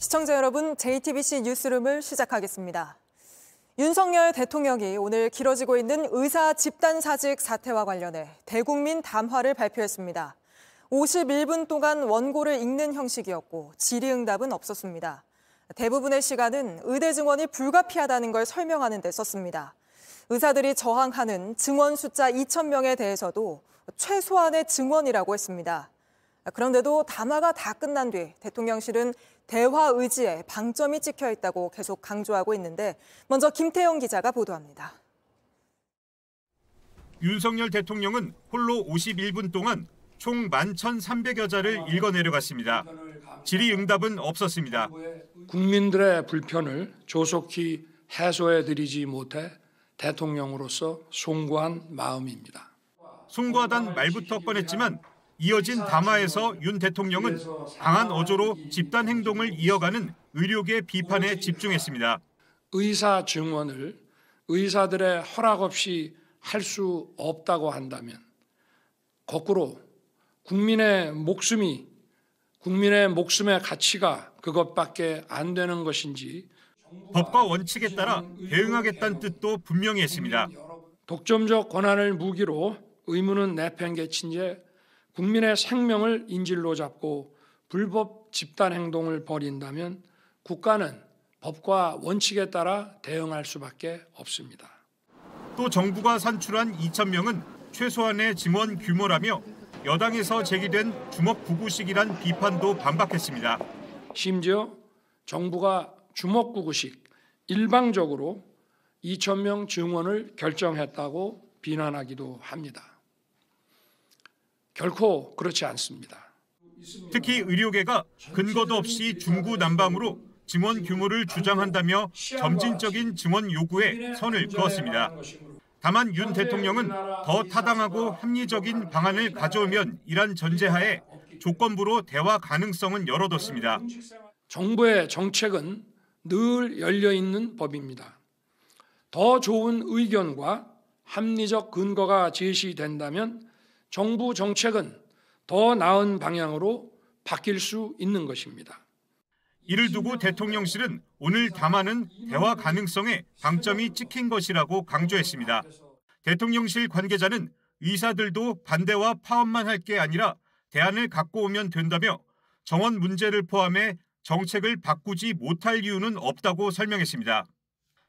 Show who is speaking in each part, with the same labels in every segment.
Speaker 1: 시청자 여러분, JTBC 뉴스룸을 시작하겠습니다. 윤석열 대통령이 오늘 길어지고 있는 의사 집단사직 사태와 관련해 대국민 담화를 발표했습니다. 51분 동안 원고를 읽는 형식이었고 질의응답은 없었습니다. 대부분의 시간은 의대 증원이 불가피하다는 걸 설명하는 데 썼습니다. 의사들이 저항하는 증원 숫자 2,000명에 대해서도 최소한의 증원이라고 했습니다. 그런데도 담화가 다 끝난 뒤 대통령실은 대화 의지에 방점이 찍혀 있다고 계속 강조하고 있는데 먼저 김태영 기자가 보도합니다.
Speaker 2: 윤석열 대통령은 홀로 51분 동안 총 11,300여 자를 읽어내려갔습니다. 질의응답은 없었습니다.
Speaker 3: 국민들의 불편을 조속히 해소해드리지 못해 대통령으로서 송구한 마음입니다.
Speaker 2: 송구하단 말부터 꺼냈지만 이어진 담화에서 윤 대통령은 강한 어조로 집단 행동을 이어가는 의료계 비판에 집중했습니다.
Speaker 3: 의사 증원을 의사들의 허락 없이 할 수 없다고 한다면 거꾸로 국민의 목숨의 가치가 그것밖에 안 되는 것인지
Speaker 2: 법과 원칙에 따라 대응하겠다는 뜻도 분명히 했습니다.
Speaker 3: 독점적 권한을 무기로 의무는 내팽개친 채 국민의 생명을 인질로 잡고 불법 집단 행동을 벌인다면 국가는 법과 원칙에 따라 대응할 수밖에 없습니다.
Speaker 2: 또 정부가 산출한 2,000명은 최소한의 증원 규모라며 여당에서 제기된 주먹구구식이란 비판도 반박했습니다.
Speaker 3: 심지어 정부가 주먹구구식 일방적으로 2,000명 증원을 결정했다고 비난하기도 합니다. 결코 그렇지 않습니다.
Speaker 2: 특히 의료계가 근거도 없이 중구난방으로 증원 규모를 주장한다며 점진적인 증원 요구에 선을 그었습니다. 다만 윤 대통령은 더 타당하고 합리적인 방안을 가져오면 이란 전제하에 조건부로 대화 가능성은 열어뒀습니다.
Speaker 3: 정부의 정책은 늘 열려있는 법입니다. 더 좋은 의견과 합리적 근거가 제시된다면 정부 정책은 더 나은 방향으로 바뀔 수 있는 것입니다.
Speaker 2: 이를 두고 대통령실은 오늘 담화는 대화 가능성에 방점이 찍힌 것이라고 강조했습니다. 대통령실 관계자는 의사들도 반대와 파업만 할 게 아니라 대안을 갖고 오면 된다며 정원 문제를 포함해 정책을 바꾸지 못할 이유는 없다고 설명했습니다.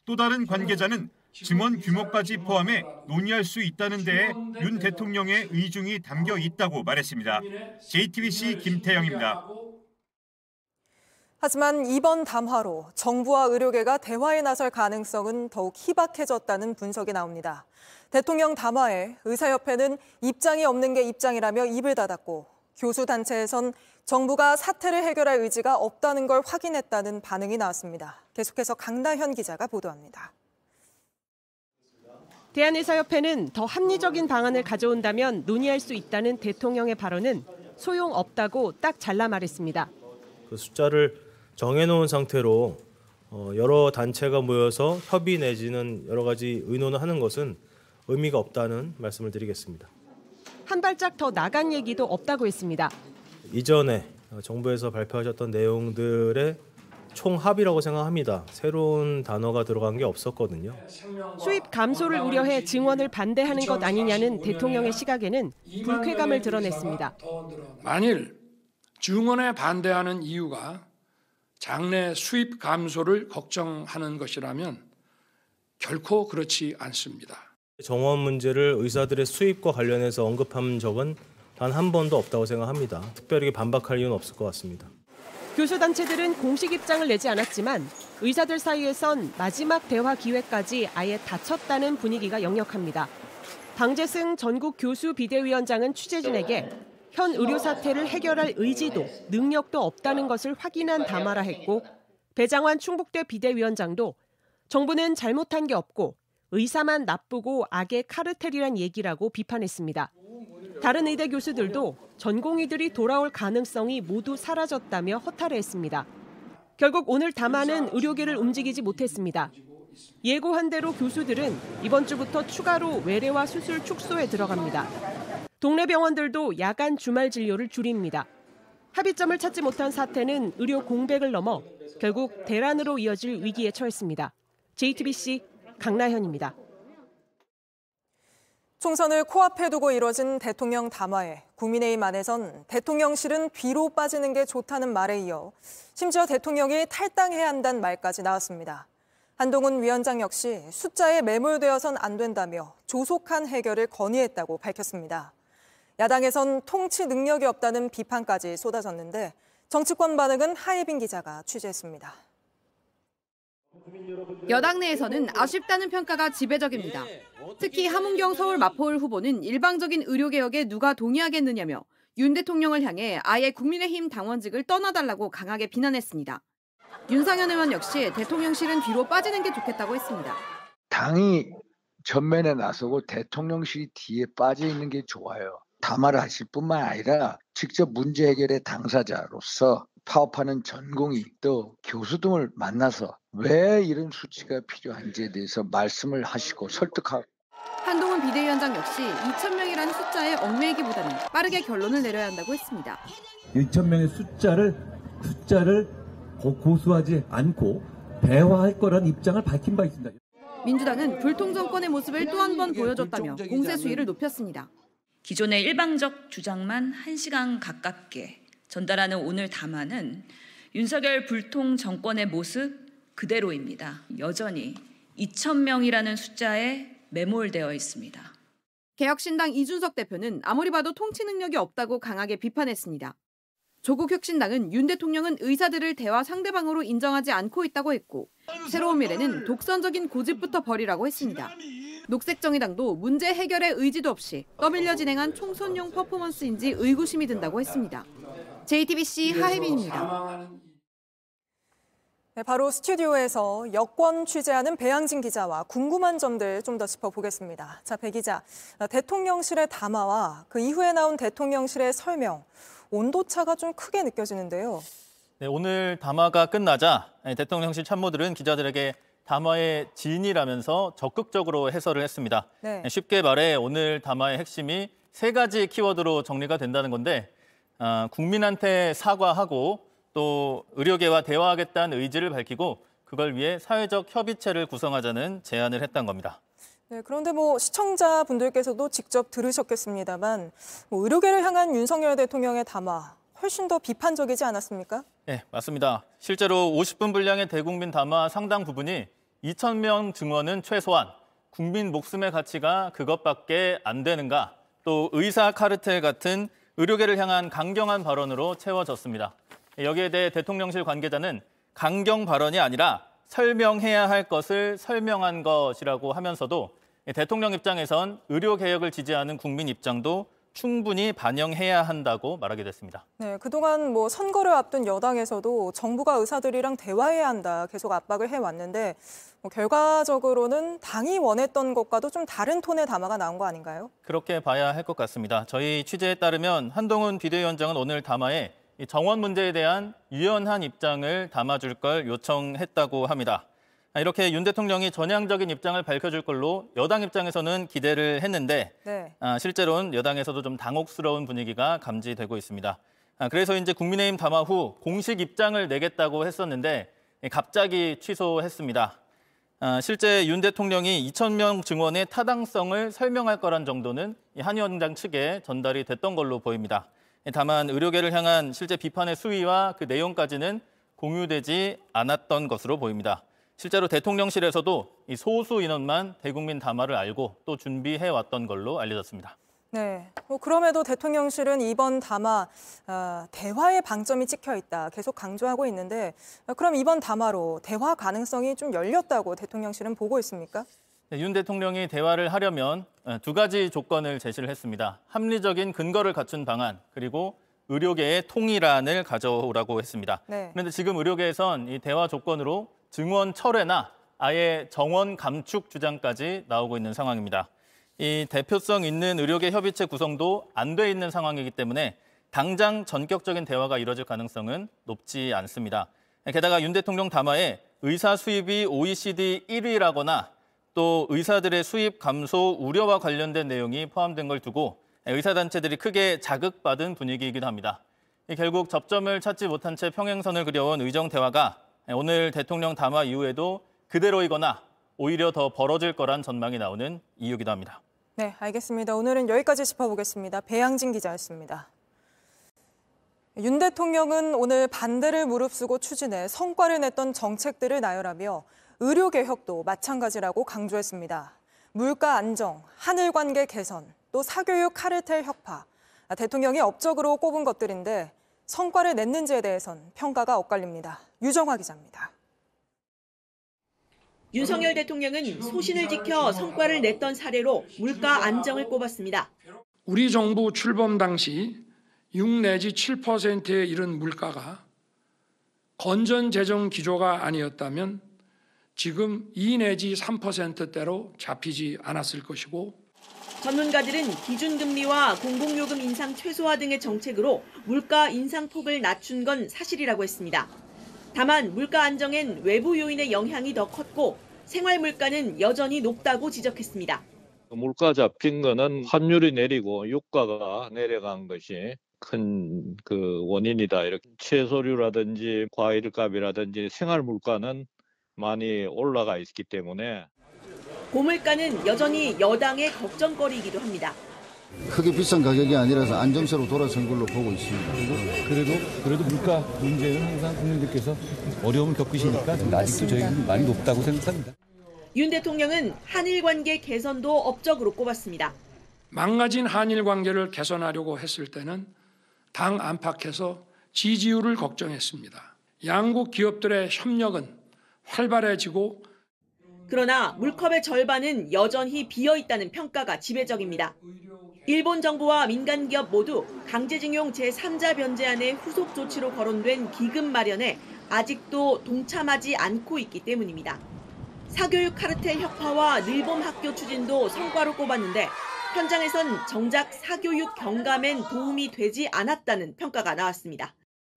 Speaker 2: 또 다른 관계자는 증원 규모까지 포함해 논의할 수 있다는 데에 윤 대통령의 의중이 담겨 있다고 말했습니다. JTBC 김태영입니다.
Speaker 1: 하지만 이번 담화로 정부와 의료계가 대화에 나설 가능성은 더욱 희박해졌다는 분석이 나옵니다. 대통령 담화에 의사협회는 입장이 없는 게 입장이라며 입을 닫았고 교수단체에선 정부가 사태를 해결할 의지가 없다는 걸 확인했다는 반응이 나왔습니다. 계속해서 강다현 기자가 보도합니다.
Speaker 4: 대한의사협회는 더 합리적인 방안을 가져온다면 논의할 수 있다는 대통령의 발언은 소용없다고 딱 잘라 말했습니다.
Speaker 5: 그 숫자를 정해놓은 상태로 여러 단체가 모여서 협의 내지는 여러 가지 의논을 하는 것은 의미가 없다는 말씀을 드리겠습니다.
Speaker 4: 한 발짝 더 나간 얘기도 없다고 했습니다.
Speaker 5: 이전에 정부에서 발표하셨던 내용들의 총합이라고 생각합니다. 새로운 단어가 들어간 게 없었거든요.
Speaker 4: 수입 감소를 우려해 증원을 반대하는 것 아니냐는 대통령의 시각에는 불쾌감을 드러냈습니다.
Speaker 3: 만일 증원에 반대하는 이유가 장내 수입 감소를 걱정하는 것이라면 결코 그렇지 않습니다.
Speaker 5: 정원 문제를 의사들의 수입과 관련해서 언급한 적은 단 한 번도 없다고 생각합니다. 특별히 반박할 이유는 없을 것 같습니다.
Speaker 4: 교수단체들은 공식 입장을 내지 않았지만 의사들 사이에선 마지막 대화 기회까지 아예 닫혔다는 분위기가 역력합니다. 방재승 전국 교수 비대위원장은 취재진에게 현 의료 사태를 해결할 의지도 능력도 없다는 것을 확인한 담화라 했고 배장환 충북대 비대위원장도 정부는 잘못한 게 없고 의사만 나쁘고 악의 카르텔이란 얘기라고 비판했습니다. 다른 의대 교수들도 전공의들이 돌아올 가능성이 모두 사라졌다며 허탈해했습니다. 결국 오늘 담화는 의료계를 움직이지 못했습니다. 예고한 대로 교수들은 이번 주부터 추가로 외래와 수술 축소에 들어갑니다. 동네 병원들도 야간 주말 진료를 줄입니다. 합의점을 찾지 못한 사태는 의료 공백을 넘어 결국 대란으로 이어질 위기에 처했습니다. JTBC 강나현입니다.
Speaker 1: 총선을 코앞에 두고 이뤄진 대통령 담화에 국민의힘 안에선 대통령실은 뒤로 빠지는 게 좋다는 말에 이어 심지어 대통령이 탈당해야 한다는 말까지 나왔습니다. 한동훈 위원장 역시 숫자에 매몰되어선 안 된다며 조속한 해결을 건의했다고 밝혔습니다. 야당에선 통치 능력이 없다는 비판까지 쏟아졌는데 정치권 반응은 하예빈 기자가 취재했습니다.
Speaker 6: 여당 내에서는 아쉽다는 평가가 지배적입니다. 특히 함은경 서울 마포을 후보는 일방적인 의료개혁에 누가 동의하겠느냐며 윤 대통령을 향해 아예 국민의힘 당원직을 떠나달라고 강하게 비난했습니다. 윤상현 의원 역시 대통령실은 뒤로 빠지는 게 좋겠다고 했습니다.
Speaker 7: 당이 전면에 나서고 대통령실이 뒤에 빠져 있는 게 좋아요. 담화를 하실 뿐만 아니라 직접 문제 해결의 당사자로서 파업하는 전공의 또 교수 등을 만나서 왜 이런 수치가 필요한지에 대해서 말씀을 하시고 설득하고.
Speaker 6: 한동훈 비대위원장 역시 2,000명이라는 숫자에 얽매이기보다는 빠르게 결론을 내려야 한다고 했습니다.
Speaker 8: 2,000명의 숫자를 고수하지 않고 대화할 거란 입장을 밝힌 바 있습니다.
Speaker 6: 민주당은 불통 정권의 모습을 또 한 번 보여줬다며 공세 수위를 높였습니다.
Speaker 9: 기존의 일방적 주장만 1시간 가깝게 전달하는 오늘 담화는 윤석열 불통 정권의 모습 그대로입니다. 여전히 2,000명이라는 숫자에 매몰되어 있습니다.
Speaker 6: 개혁신당 이준석 대표는 아무리 봐도 통치 능력이 없다고 강하게 비판했습니다. 조국혁신당은 윤 대통령은 의사들을 대화 상대방으로 인정하지 않고 있다고 했고 새로운 미래는 독선적인 고집부터 버리라고 했습니다. 녹색정의당도 문제 해결의 의지도 없이 떠밀려 진행한 총선용 퍼포먼스인지 의구심이 든다고 했습니다. JTBC 하혜빈입니다.
Speaker 1: 네, 바로 스튜디오에서 여권 취재하는 배양진 기자와 궁금한 점들 좀 더 짚어보겠습니다. 자, 배 기자, 대통령실의 담화와 그 이후에 나온 대통령실의 설명, 온도차가 좀 크게 느껴지는데요.
Speaker 10: 네, 오늘 담화가 끝나자 대통령실 참모들은 기자들에게 담화의 진이라면서 적극적으로 해설을 했습니다.
Speaker 1: 네.
Speaker 10: 쉽게 말해 오늘 담화의 핵심이 3가지 키워드로 정리가 된다는 건데 국민한테 사과하고 또 의료계와 대화하겠다는 의지를 밝히고 그걸 위해 사회적 협의체를 구성하자는 제안을 했던 겁니다.
Speaker 1: 네, 그런데 시청자분들께서도 직접 들으셨겠습니다만 의료계를 향한 윤석열 대통령의 담화 훨씬 더 비판적이지 않았습니까?
Speaker 10: 네, 맞습니다. 실제로 50분 분량의 대국민 담화 상당 부분이 2,000명 증원은 최소한, 국민 목숨의 가치가 그것밖에 안 되는가, 또 의사 카르텔 같은 의료계를 향한 강경한 발언으로 채워졌습니다. 여기에 대해 대통령실 관계자는 강경 발언이 아니라 설명해야 할 것을 설명한 것이라고 하면서도 대통령 입장에선 의료개혁을 지지하는 국민 입장도 충분히 반영해야 한다고 말하게 됐습니다.
Speaker 1: 네, 그동안 선거를 앞둔 여당에서도 정부가 의사들이랑 대화해야 한다 계속 압박을 해왔는데 결과적으로는 당이 원했던 것과도 좀 다른 톤의 담화가 나온 거 아닌가요?
Speaker 10: 그렇게 봐야 할 것 같습니다. 저희 취재에 따르면 한동훈 비대위원장은 오늘 담화에 정원 문제에 대한 유연한 입장을 담아줄 걸 요청했다고 합니다. 이렇게 윤 대통령이 전향적인 입장을 밝혀줄 걸로 여당 입장에서는 기대를 했는데
Speaker 1: 네.
Speaker 10: 실제로는 여당에서도 좀 당혹스러운 분위기가 감지되고 있습니다. 그래서 이제 국민의힘 담화 후 공식 입장을 내겠다고 했었는데 갑자기 취소했습니다. 실제 윤 대통령이 2,000명 증원의 타당성을 설명할 거란 정도는 한 위원장 측에 전달이 됐던 걸로 보입니다. 다만 의료계를 향한 실제 비판의 수위와 그 내용까지는 공유되지 않았던 것으로 보입니다. 실제로 대통령실에서도 이 소수 인원만 대국민 담화를 알고 또 준비해왔던 걸로 알려졌습니다.
Speaker 1: 네, 그럼에도 대통령실은 이번 담화 대화의 방점이 찍혀 있다 계속 강조하고 있는데 그럼 이번 담화로 대화 가능성이 좀 열렸다고 대통령실은 보고 있습니까?
Speaker 10: 네, 윤 대통령이 대화를 하려면 2가지 조건을 제시를 했습니다. 합리적인 근거를 갖춘 방안 그리고 의료계의 통일안을 가져오라고 했습니다.
Speaker 1: 네.
Speaker 10: 그런데 지금 의료계에선 이 대화 조건으로 증원 철회나 아예 정원 감축 주장까지 나오고 있는 상황입니다. 이 대표성 있는 의료계 협의체 구성도 안 돼 있는 상황이기 때문에 당장 전격적인 대화가 이뤄질 가능성은 높지 않습니다. 게다가 윤 대통령 담화에 의사 수입이 OECD 1위라거나 또 의사들의 수입 감소 우려와 관련된 내용이 포함된 걸 두고 의사단체들이 크게 자극받은 분위기이기도 합니다. 결국 접점을 찾지 못한 채 평행선을 그려온 의정 대화가 오늘 대통령 담화 이후에도 그대로이거나 오히려 더 벌어질 거란 전망이 나오는 이유기도 합니다.
Speaker 1: 네, 알겠습니다. 오늘은 여기까지 짚어보겠습니다. 배양진 기자였습니다. 윤 대통령은 오늘 반대를 무릅쓰고 추진해 성과를 냈던 정책들을 나열하며 의료 개혁도 마찬가지라고 강조했습니다. 물가 안정, 하늘 관계 개선, 또 사교육 카르텔 혁파. 대통령이 업적으로 꼽은 것들인데 성과를 냈는지에 대해선 평가가 엇갈립니다. 유정화 기자입니다.
Speaker 11: 윤석열 대통령은 소신을 지켜 성과를 냈던 사례로 물가 안정을 꼽았습니다.
Speaker 3: 우리 정부 출범 당시 6 내지 7%에 이른 물가가 건전 재정 기조가 아니었다면 지금 2 내지 3%대로 잡히지 않았을 것이고,
Speaker 11: 전문가들은 기준금리와 공공요금 인상 최소화 등의 정책으로 물가 인상폭을 낮춘 건 사실이라고 했습니다. 다만 물가 안정엔 외부 요인의 영향이 더 컸고 생활 물가는 여전히 높다고 지적했습니다.
Speaker 12: 물가 잡힌 거는 환율이 내리고 유가가 내려간 것이 큰 원인이다. 이렇게 채소류라든지 과일값이라든지 생활 물가는 많이 올라가 있기 때문에
Speaker 11: 고물가는 여전히 여당의 걱정거리이기도 합니다.
Speaker 13: 크게 비싼 가격이 아니라서 안정세로 돌아선 걸로 보고 있습니다.
Speaker 8: 그래도 물가 문제는 항상 국민들께서 어려움을 겪으시니까 아직도 저희는 많이 높다고 생각합니다.
Speaker 11: 윤 대통령은 한일 관계 개선도 업적으로 꼽았습니다.
Speaker 3: 망가진 한일 관계를 개선하려고 했을 때는 당 안팎에서 지지율을 걱정했습니다. 양국 기업들의 협력은 활발해지고,
Speaker 11: 그러나 물컵의 절반은 여전히 비어있다는 평가가 지배적입니다. 일본 정부와 민간 기업 모두 강제징용 제3자 변제안의 후속 조치로 거론된 기금 마련에 아직도 동참하지 않고 있기 때문입니다. 사교육 카르텔 혁파와 늘봄 학교 추진도 성과로 꼽았는데 현장에선 정작 사교육 경감엔 도움이 되지 않았다는 평가가 나왔습니다.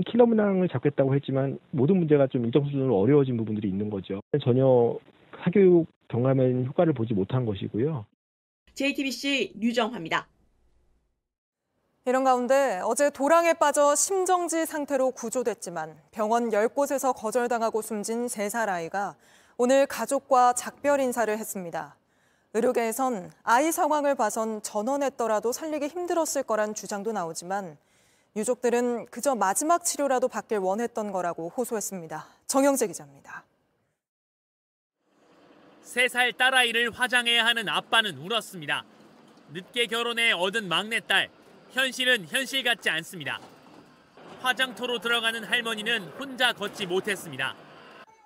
Speaker 14: 킬러 문항을 잡겠다고 했지만 모든 문제가 좀 일정 수준으로 어려워진 부분들이 있는 거죠. 전혀 사교육 경감엔 효과를 보지 못한 것이고요.
Speaker 11: JTBC 류정화입니다.
Speaker 1: 이런 가운데 어제 도랑에 빠져 심정지 상태로 구조됐지만 병원 10곳에서 거절당하고 숨진 3살 아이가 오늘 가족과 작별 인사를 했습니다. 의료계에선 아이 상황을 봐선 전원했더라도 살리기 힘들었을 거란 주장도 나오지만 유족들은 그저 마지막 치료라도 받길 원했던 거라고 호소했습니다. 정영재 기자입니다.
Speaker 15: 3살 딸아이를 화장해야 하는 아빠는 울었습니다. 늦게 결혼해 얻은 막내딸, 현실은 현실 같지 않습니다. 화장터로 들어가는 할머니는 혼자 걷지 못했습니다.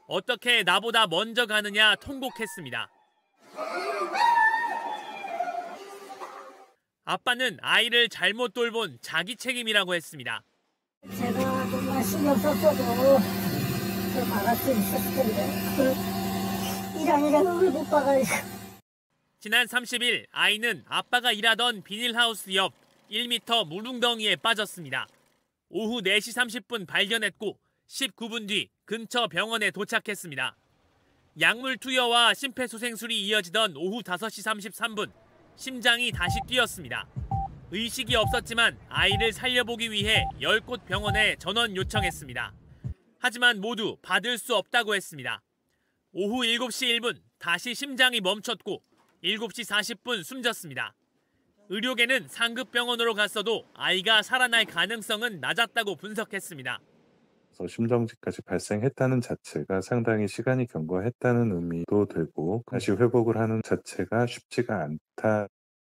Speaker 15: 어떻게 나보다 먼저 가느냐 통곡했습니다. 아빠는 아이를 잘못 돌본 자기 책임이라고 했습니다.
Speaker 16: 제가 정말 신경 썼어도 막을 수 있었을 텐데 일하느라고 못 봐가지고.
Speaker 15: 지난 30일 아이는 아빠가 일하던 비닐하우스 옆 1m 물웅덩이에 빠졌습니다. 오후 4시 30분 발견했고 19분 뒤 근처 병원에 도착했습니다. 약물 투여와 심폐소생술이 이어지던 오후 5시 33분 심장이 다시 뛰었습니다. 의식이 없었지만 아이를 살려보기 위해 10곳 병원에 전원 요청했습니다. 하지만 모두 받을 수 없다고 했습니다. 오후 7시 1분 다시 심장이 멈췄고 7시 40분 숨졌습니다. 의료계는 상급병원으로 갔어도 아이가 살아날 가능성은 낮았다고 분석했습니다.
Speaker 17: 심정지까지 발생했다는 자체가 상당히 시간이 경과했다는 의미도 되고 다시 회복을 하는 자체가 쉽지가 않다.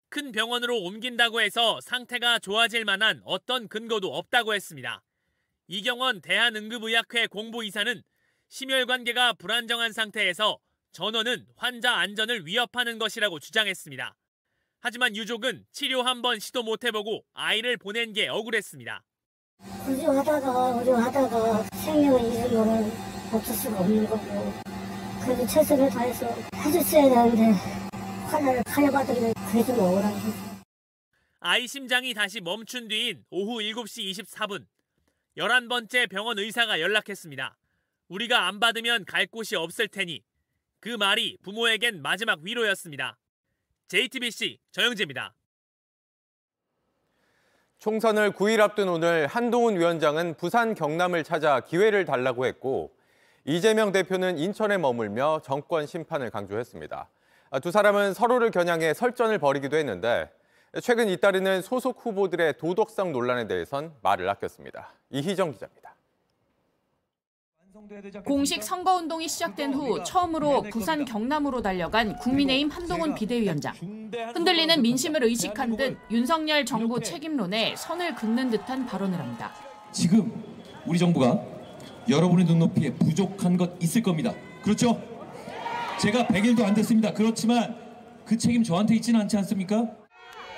Speaker 15: 큰 병원으로 옮긴다고 해서 상태가 좋아질 만한 어떤 근거도 없다고 했습니다. 이경원 대한응급의학회 공보이사는 심혈관계가 불안정한 상태에서 전원은 환자 안전을 위협하는 것이라고 주장했습니다. 하지만 유족은 치료 한번 시도 못 해보고 아이를 보낸 게 억울했습니다.
Speaker 16: 의료하다가 생명을 잃은 거는 어쩔 수가 없는 거고 그래도 최선을 다해서 해줬어야 되는데 환자를 칼려받으면 그게 좀 억울한 거죠.
Speaker 15: 아이 심장이 다시 멈춘 뒤인 오후 7시 24분 11번째 병원 의사가 연락했습니다. 우리가 안 받으면 갈 곳이 없을 테니. 그 말이 부모에겐 마지막 위로였습니다. JTBC 정영재입니다.
Speaker 18: 총선을 9일 앞둔 오늘 한동훈 위원장은 부산 경남을 찾아 기회를 달라고 했고 이재명 대표는 인천에 머물며 정권 심판을 강조했습니다. 두 사람은 서로를 겨냥해 설전을 벌이기도 했는데 최근 잇따르는 소속 후보들의 도덕성 논란에 대해선 말을 아꼈습니다. 이희정 기자입니다.
Speaker 19: 공식 선거운동이 시작된 후 처음으로 부산 경남으로 달려간 국민의힘 한동훈 비대위원장. 흔들리는 민심을 의식한 듯 윤석열 정부 책임론에 선을 긋는 듯한 발언을 합니다.
Speaker 20: 지금 우리 정부가 여러분의 눈높이에 부족한 것 있을 겁니다. 그렇죠? 제가 100일도 안 됐습니다. 그렇지만 그 책임 저한테 있지는 않지 않습니까?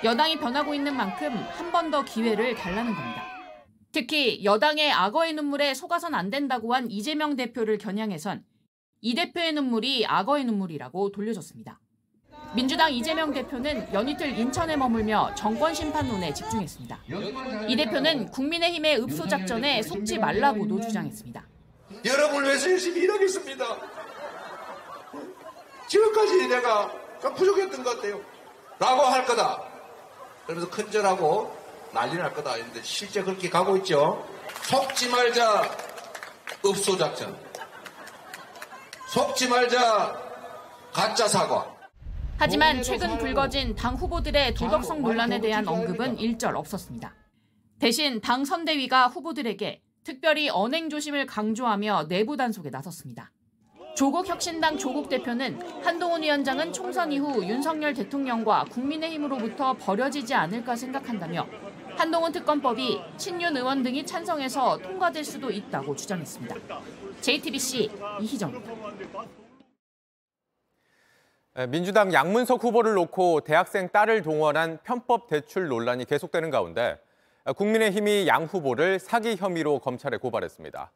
Speaker 19: 여당이 변하고 있는 만큼 한 번 더 기회를 달라는 겁니다. 특히 여당의 악어의 눈물에 속아선 안 된다고 한 이재명 대표를 겨냥해선 이 대표의 눈물이 악어의 눈물이라고 돌려줬습니다. 민주당 이재명 대표는 연이틀 인천에 머물며 정권 심판론에 집중했습니다. 이 대표는 국민의힘의 읍소 작전에 속지 말라고도 주장했습니다.
Speaker 21: 여러분을 위해서 열심히 일하겠습니다. 지금까지 내가 부족했던 것 같아요. 라고 할 거다. 그러면서 큰절하고 난리 날 거다 했는데 실제 그렇게 가고 있죠. 속지 말자 읍소 작전. 속지 말자 가짜 사과.
Speaker 19: 하지만 최근 불거진 당 후보들의 도덕성 논란에 대한 언급은 일절 없었습니다. 대신 당 선대위가 후보들에게 특별히 언행 조심을 강조하며 내부 단속에 나섰습니다. 조국혁신당 조국 대표는 한동훈 위원장은 총선 이후 윤석열 대통령과 국민의힘으로부터 버려지지 않을까 생각한다며 한동훈 특검법이 친윤 의원 등이 찬성해서 통과될 수도 있다고 주장했습니다. JTBC 이희정입니다.
Speaker 18: 민주당 양문석 후보를 놓고 대학생 딸을 동원한 편법 대출 논란이 계속되는 가운데 국민의힘이 양 후보를 사기 혐의로 검찰에 고발했습니다.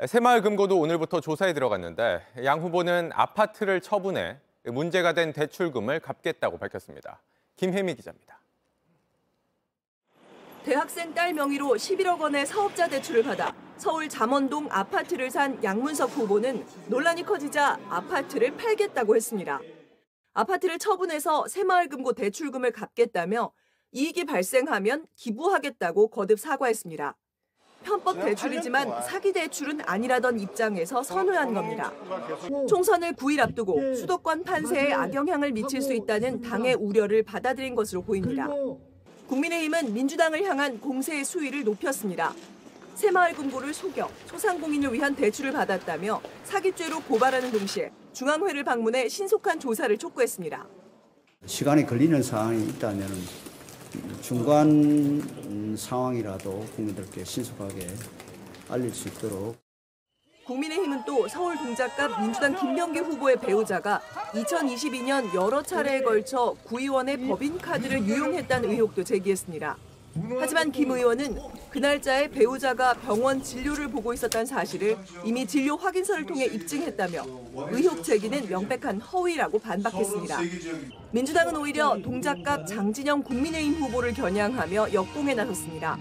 Speaker 18: 새마을금고도 오늘부터 조사에 들어갔는데 양 후보는 아파트를 처분해 문제가 된 대출금을 갚겠다고 밝혔습니다. 김혜미 기자입니다.
Speaker 22: 대학생 딸 명의로 11억 원의 사업자 대출을 받아 서울 잠원동 아파트를 산 양문석 후보는 논란이 커지자 아파트를 팔겠다고 했습니다. 아파트를 처분해서 새마을금고 대출금을 갚겠다며 이익이 발생하면 기부하겠다고 거듭 사과했습니다. 편법 대출이지만 사기 대출은 아니라던 입장에서 선회한 겁니다. 총선을 9일 앞두고 수도권 판세에 악영향을 미칠 수 있다는 당의 우려를 받아들인 것으로 보입니다. 국민의힘은 민주당을 향한 공세의 수위를 높였습니다. 새마을금고를 속여 소상공인을 위한 대출을 받았다며 사기죄로 고발하는 동시에 중앙회를 방문해 신속한 조사를 촉구했습니다.
Speaker 23: 시간이 걸리는 상황이 있다면 중간 상황이라도 국민들께 신속하게 알릴 수 있도록.
Speaker 22: 국민의힘은 또 서울 동작갑 민주당 김병기 후보의 배우자가 2022년 여러 차례에 걸쳐 구의원의 법인카드를 유용했다는 의혹도 제기했습니다. 하지만 김 의원은 그 날짜에 배우자가 병원 진료를 보고 있었다는 사실을 이미 진료 확인서를 통해 입증했다며 의혹 제기는 명백한 허위라고 반박했습니다. 민주당은 오히려 동작갑 장진영 국민의힘 후보를 겨냥하며 역공에 나섰습니다.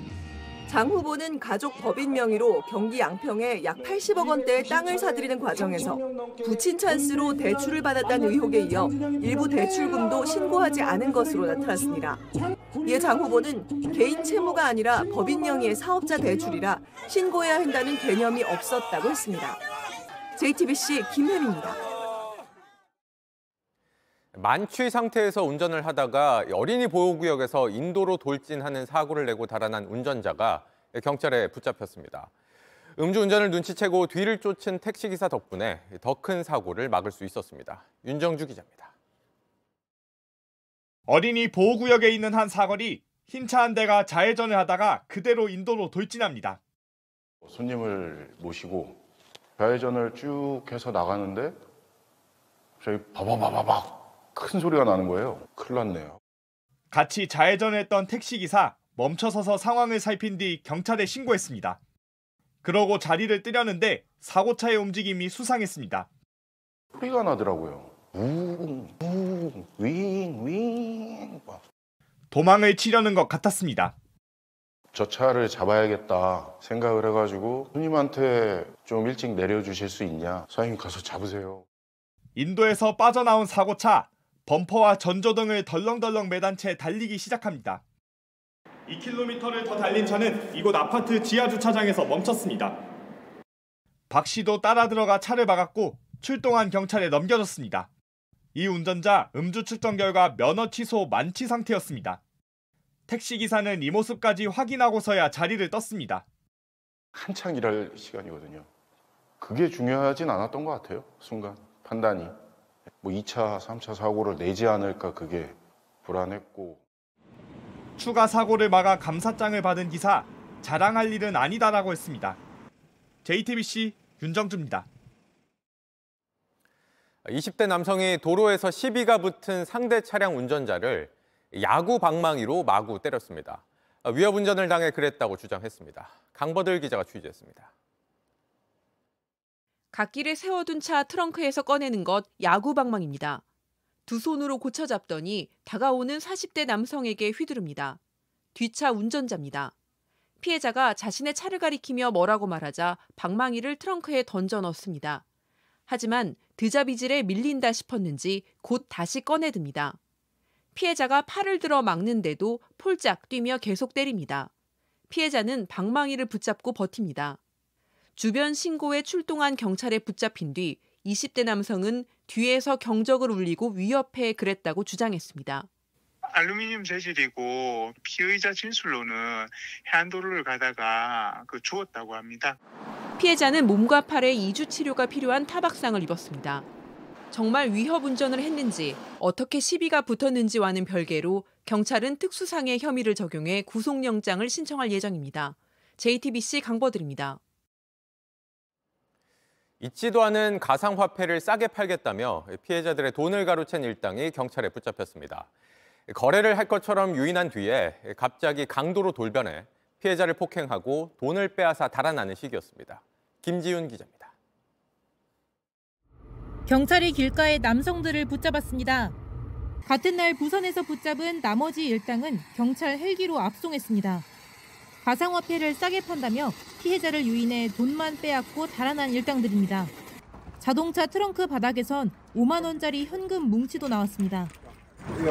Speaker 22: 장 후보는 가족 법인 명의로 경기 양평에 약 80억 원대의 땅을 사들이는 과정에서 부친 찬스로 대출을 받았다는 의혹에 이어 일부 대출금도 신고하지 않은 것으로 나타났습니다. 이에 장 후보는 개인 채무가 아니라 법인 명의의 사업자 대출이라 신고해야 한다는 개념이 없었다고 했습니다. JTBC 김혜미입니다.
Speaker 18: 만취 상태에서 운전을 하다가 어린이 보호구역에서 인도로 돌진하는 사고를 내고 달아난 운전자가 경찰에 붙잡혔습니다. 음주운전을 눈치채고 뒤를 쫓은 택시기사 덕분에 더 큰 사고를 막을 수 있었습니다. 윤정주 기자입니다.
Speaker 24: 어린이 보호구역에 있는 한 사거리, 흰 차 한 대가 좌회전을 하다가 그대로 인도로 돌진합니다.
Speaker 25: 손님을 모시고 좌회전을 쭉 해서 나가는데 갑자기 바바바바박 큰 소리가 나는 거예요. 큰일 났네요.
Speaker 24: 같이 좌회전을 했던 택시기사 멈춰서서 상황을 살핀 뒤 경찰에 신고했습니다. 그러고 자리를 뜨려는데 사고차의 움직임이 수상했습니다.
Speaker 25: 소리가 나더라고요. 윙.
Speaker 24: 도망을 치려는 것 같았습니다.
Speaker 25: 저 차를 잡아야겠다 생각을 해가지고 손님한테 좀 일찍 내려주실 수 있냐. 사장님 가서 잡으세요.
Speaker 24: 인도에서 빠져나온 사고차. 범퍼와 전조등을 덜렁덜렁 매단 채 달리기 시작합니다. 2km를 더 달린 차는 이곳 아파트 지하 주차장에서 멈췄습니다. 박 씨도 따라 들어가 차를 막았고 출동한 경찰에 넘겨졌습니다. 이 운전자 음주 측정 결과 면허 취소 만취 상태였습니다. 택시기사는 이 모습까지 확인하고서야 자리를 떴습니다.
Speaker 25: 한창 일할 시간이거든요. 그게 중요하진 않았던 것 같아요. 순간 판단이. 뭐 2차, 3차 사고를 내지 않을까 그게 불안했고.
Speaker 24: 추가 사고를 막아 감사장을 받은 기사, 자랑할 일은 아니다라고 했습니다. JTBC 윤정주입니다.
Speaker 18: 20대 남성이 도로에서 시비가 붙은 상대 차량 운전자를 야구 방망이로 마구 때렸습니다. 위협 운전을 당해 그랬다고 주장했습니다. 강버들 기자가 취재했습니다.
Speaker 2: 갓길에 세워둔 차 트렁크에서 꺼내는 것 야구 방망입니다. 두 손으로 고쳐 잡더니 다가오는 40대 남성에게 휘두릅니다. 뒷차 운전자입니다. 피해자가 자신의 차를 가리키며 뭐라고 말하자 방망이를 트렁크에 던져 넣습니다. 하지만 드자비질에 밀린다 싶었는지 곧 다시 꺼내듭니다. 피해자가 팔을 들어 막는데도 폴짝 뛰며 계속 때립니다. 피해자는 방망이를 붙잡고 버팁니다. 주변 신고에 출동한 경찰에 붙잡힌 뒤 20대 남성은 뒤에서 경적을 울리고 위협해 그랬다고 주장했습니다.
Speaker 4: 알루미늄 재질이고 피의자 진술로는 해안도로를 가다가 죽었다고 합니다.
Speaker 2: 피해자는 몸과 팔에 2주 치료가 필요한 타박상을 입었습니다. 정말 위협 운전을 했는지 어떻게 시비가 붙었는지와는 별개로 경찰은 특수상해 혐의를 적용해 구속영장을 신청할 예정입니다. JTBC 강버들입니다.
Speaker 18: 있지도 않은 가상화폐를 싸게 팔겠다며 피해자들의 돈을 가로챈 일당이 경찰에 붙잡혔습니다. 거래를 할 것처럼 유인한 뒤에 갑자기 강도로 돌변해 피해자를 폭행하고 돈을 빼앗아 달아나는 시기였습니다. 김지윤 기자입니다.
Speaker 5: 경찰이 길가에 남성들을 붙잡았습니다. 같은 날 부산에서 붙잡은 나머지 일당은 경찰 헬기로 압송했습니다. 가상화폐를 싸게 판다며 피해자를 유인해 돈만 빼앗고 달아난 일당들입니다. 자동차 트렁크 바닥에선 5만 원짜리 현금 뭉치도 나왔습니다.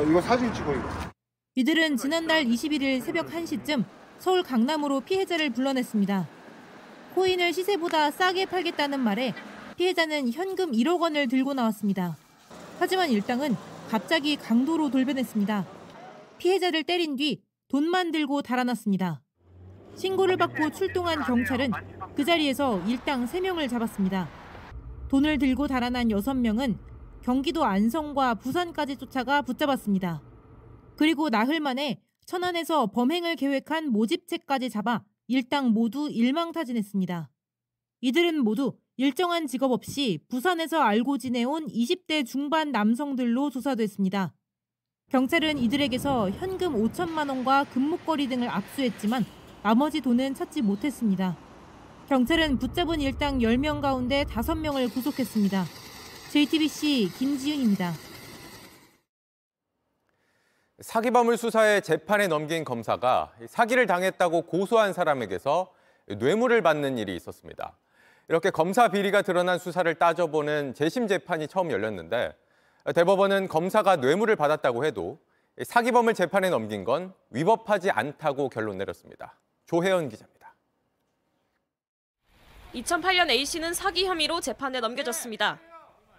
Speaker 7: 이거 사진 찍어 이거.
Speaker 5: 이들은 지난달 21일 새벽 1시쯤 서울 강남으로 피해자를 불러냈습니다. 코인을 시세보다 싸게 팔겠다는 말에 피해자는 현금 1억 원을 들고 나왔습니다. 하지만 일당은 갑자기 강도로 돌변했습니다. 피해자를 때린 뒤 돈만 들고 달아났습니다. 신고를 받고 출동한 경찰은 그 자리에서 일당 3명을 잡았습니다. 돈을 들고 달아난 6명은 경기도 안성과 부산까지 쫓아가 붙잡았습니다. 그리고 나흘 만에 천안에서 범행을 계획한 모집체까지 잡아 일당 모두 일망타진했습니다. 이들은 모두 일정한 직업 없이 부산에서 알고 지내온 20대 중반 남성들로 조사됐습니다. 경찰은 이들에게서 현금 5천만 원과 금목걸이 등을 압수했지만 나머지 돈은 찾지 못했습니다. 경찰은 붙잡은 일당 10명 가운데 5명을 구속했습니다. JTBC 김지윤입니다.
Speaker 18: 사기범을 수사해 재판에 넘긴 검사가 사기를 당했다고 고소한 사람에게서 뇌물을 받는 일이 있었습니다. 이렇게 검사 비리가 드러난 수사를 따져보는 재심 재판이 처음 열렸는데 대법원은 검사가 뇌물을 받았다고 해도 사기범을 재판에 넘긴 건 위법하지 않다고 결론 내렸습니다. 조혜연 기자입니다.
Speaker 9: 2008년 A씨는 사기 혐의로 재판에 넘겨졌습니다.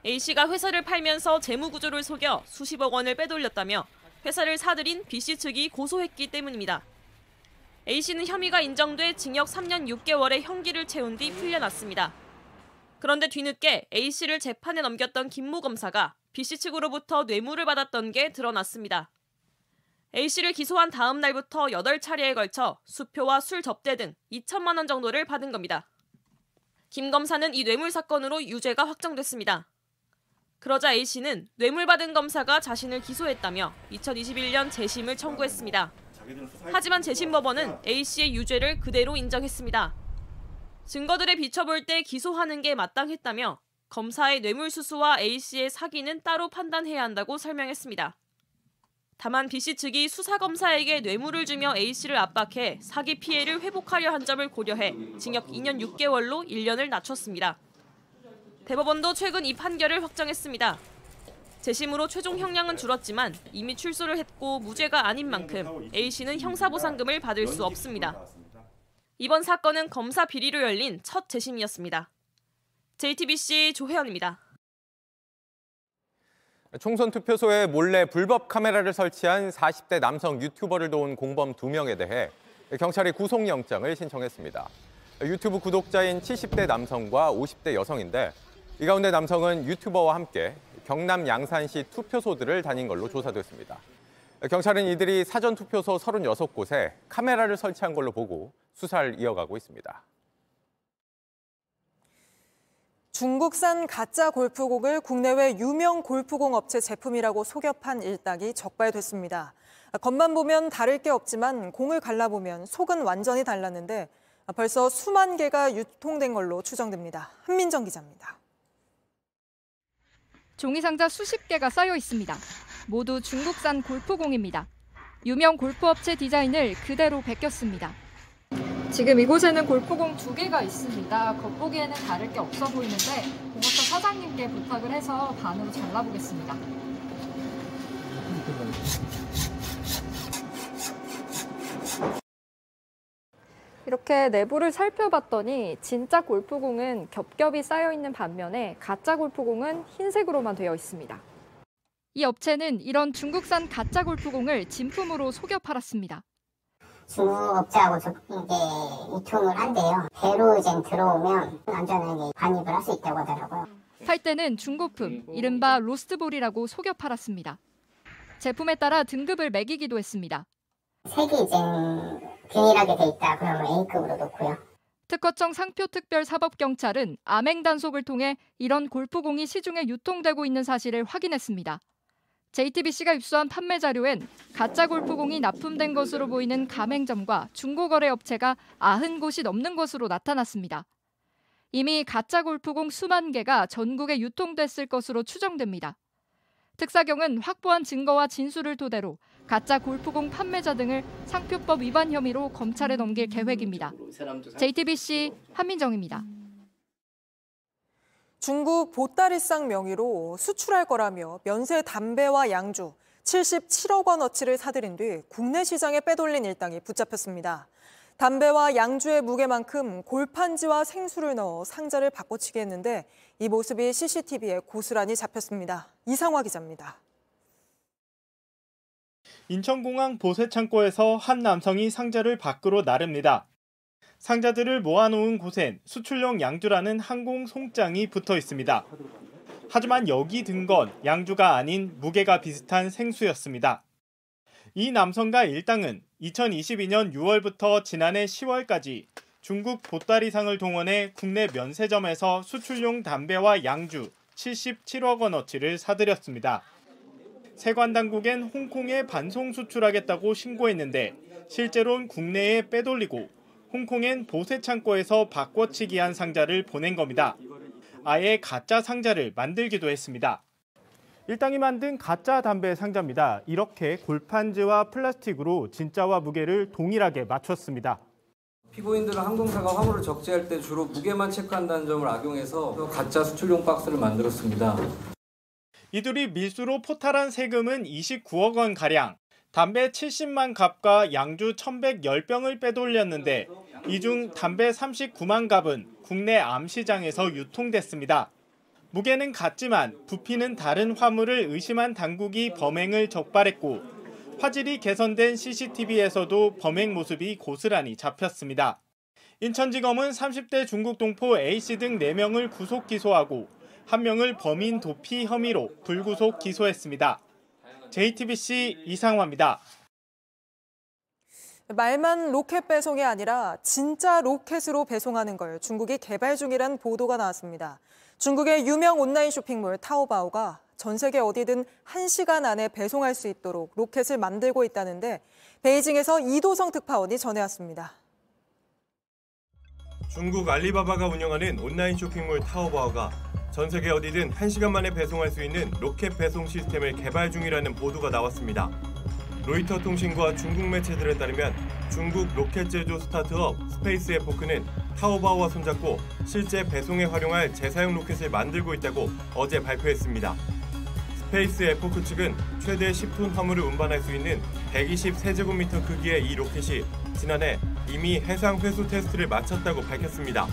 Speaker 9: A씨가 회사를 팔면서 재무구조를 속여 수십억 원을 빼돌렸다며 회사를 사들인 B씨 측이 고소했기 때문입니다. A씨는 혐의가 인정돼 징역 3년 6개월의 형기를 채운 뒤 풀려났습니다. 그런데 뒤늦게 A씨를 재판에 넘겼던 김모 검사가 B씨 측으로부터 뇌물을 받았던 게 드러났습니다. A씨를 기소한 다음 날부터 8차례에 걸쳐 수표와 술 접대 등 2천만 원 정도를 받은 겁니다. 김 검사는 이 뇌물 사건으로 유죄가 확정됐습니다. 그러자 A씨는 뇌물 받은 검사가 자신을 기소했다며 2021년 재심을 청구했습니다. 하지만 재심법원은 A씨의 유죄를 그대로 인정했습니다. 증거들에 비춰볼 때 기소하는 게 마땅했다며 검사의 뇌물수수와 A씨의 사기는 따로 판단해야 한다고 설명했습니다. 다만 B씨 측이 수사검사에게 뇌물을 주며 A씨를 압박해 사기 피해를 회복하려 한 점을 고려해 징역 2년 6개월로 1년을 낮췄습니다. 대법원도 최근 이 판결을 확정했습니다. 재심으로 최종 형량은 줄었지만 이미 출소를 했고 무죄가 아닌 만큼 A씨는 형사보상금을 받을 수 없습니다. 이번 사건은 검사 비리로 열린 첫 재심이었습니다. JTBC 조혜연입니다.
Speaker 18: 총선 투표소에 몰래 불법 카메라를 설치한 40대 남성 유튜버를 도운 공범 2명에 대해 경찰이 구속영장을 신청했습니다. 유튜브 구독자인 70대 남성과 50대 여성인데 이 가운데 남성은 유튜버와 함께 경남 양산시 투표소들을 다닌 걸로 조사됐습니다. 경찰은 이들이 사전투표소 36곳에 카메라를 설치한 걸로 보고 수사를 이어가고 있습니다.
Speaker 1: 중국산 가짜 골프공을 국내외 유명 골프공 업체 제품이라고 속여 판 일당이 적발됐습니다. 겉만 보면 다를 게 없지만 공을 갈라보면 속은 완전히 달랐는데 벌써 수만 개가 유통된 걸로 추정됩니다. 한민정 기자입니다.
Speaker 6: 종이상자 수십 개가 쌓여 있습니다. 모두 중국산 골프공입니다. 유명 골프업체 디자인을 그대로 베꼈습니다. 지금 이곳에는 골프공 2개가 있습니다. 겉보기에는 다를 게 없어 보이는데 공업사 사장님께 부탁을 해서 반으로 잘라보겠습니다. 이렇게 내부를 살펴봤더니 진짜 골프공은 겹겹이 쌓여있는 반면에 가짜 골프공은 흰색으로만 되어 있습니다. 이 업체는 이런 중국산 가짜 골프공을 진품으로 속여 팔았습니다.
Speaker 8: 중국 업체하고 이게 유통을 한대요. 배로 이제 들어오면 안전하게 반입을 할 수 있다고 하더라고요.
Speaker 6: 팔 때는 중고품, 이른바 로스트볼이라고 속여 팔았습니다. 제품에 따라 등급을 매기기도 했습니다.
Speaker 8: 색이 이제 균일하게 돼 있다 그러면 A급으로 놓고요.
Speaker 6: 특허청 상표특별사법경찰은 암행 단속을 통해 이런 골프공이 시중에 유통되고 있는 사실을 확인했습니다. JTBC가 입수한 판매 자료엔 가짜 골프공이 납품된 것으로 보이는 가맹점과 중고거래 업체가 90곳이 넘는 것으로 나타났습니다. 이미 가짜 골프공 수만 개가 전국에 유통됐을 것으로 추정됩니다. 특사경은 확보한 증거와 진술을 토대로 가짜 골프공 판매자 등을 상표법 위반 혐의로 검찰에 넘길 계획입니다. JTBC 한민정입니다.
Speaker 1: 중국 보따리상 명의로 수출할 거라며 면세 담배와 양주 77억 원어치를 사들인 뒤 국내 시장에 빼돌린 일당이 붙잡혔습니다. 담배와 양주의 무게만큼 골판지와 생수를 넣어 상자를 바꿔치기 했는데 이 모습이 CCTV에 고스란히 잡혔습니다. 이상화 기자입니다.
Speaker 24: 인천공항 보세창고에서 한 남성이 상자를 밖으로 나릅니다. 상자들을 모아놓은 곳엔 수출용 양주라는 항공 송장이 붙어 있습니다. 하지만 여기 든 건 양주가 아닌 무게가 비슷한 생수였습니다. 이 남성과 일당은 2022년 6월부터 지난해 10월까지 중국 보따리상을 동원해 국내 면세점에서 수출용 담배와 양주 77억 원어치를 사들였습니다. 세관 당국엔 홍콩에 반송 수출하겠다고 신고했는데 실제로는 국내에 빼돌리고 홍콩엔 보세창고에서 바꿔치기한 상자를 보낸 겁니다. 아예 가짜 상자를 만들기도 했습니다. 일당이 만든 가짜 담배 상자입니다. 이렇게 골판지와 플라스틱으로 진짜와 무게를 동일하게 맞췄습니다.
Speaker 10: 피고인들은 항공사가 화물을 적재할 때 주로 무게만 체크한다는 점을 악용해서 가짜 수출용 박스를 만들었습니다.
Speaker 24: 이들이 밀수로 포탈한 세금은 29억 원가량, 담배 70만 갑과 양주 1,110병을 빼돌렸는데 이 중 담배 39만 갑은 국내 암시장에서 유통됐습니다. 무게는 같지만 부피는 다른 화물을 의심한 당국이 범행을 적발했고 화질이 개선된 CCTV에서도 범행 모습이 고스란히 잡혔습니다. 인천지검은 30대 중국 동포 A씨 등 4명을 구속 기소하고 1명을 범인 도피 혐의로 불구속 기소했습니다. JTBC 이상화입니다.
Speaker 1: 말만 로켓 배송이 아니라 진짜 로켓으로 배송하는 걸 중국이 개발 중이란 보도가 나왔습니다. 중국의 유명 온라인 쇼핑몰 타오바오가 전 세계 어디든 1시간 안에 배송할 수 있도록 로켓을 만들고 있다는데 베이징에서 이도성 특파원이 전해왔습니다.
Speaker 12: 중국 알리바바가 운영하는 온라인 쇼핑몰 타오바오가 전 세계 어디든 1시간 만에 배송할 수 있는 로켓 배송 시스템을 개발 중이라는 보도가 나왔습니다. 로이터 통신과 중국 매체들에 따르면 중국 로켓 제조 스타트업 스페이스 에포크는 타오바오와 손잡고 실제 배송에 활용할 재사용 로켓을 만들고 있다고 어제 발표했습니다. 스페이스 에포크 측은 최대 10톤 화물을 운반할 수 있는 120세제곱미터 크기의 이 로켓이 지난해 이미 해상 회수 테스트를 마쳤다고 밝혔습니다.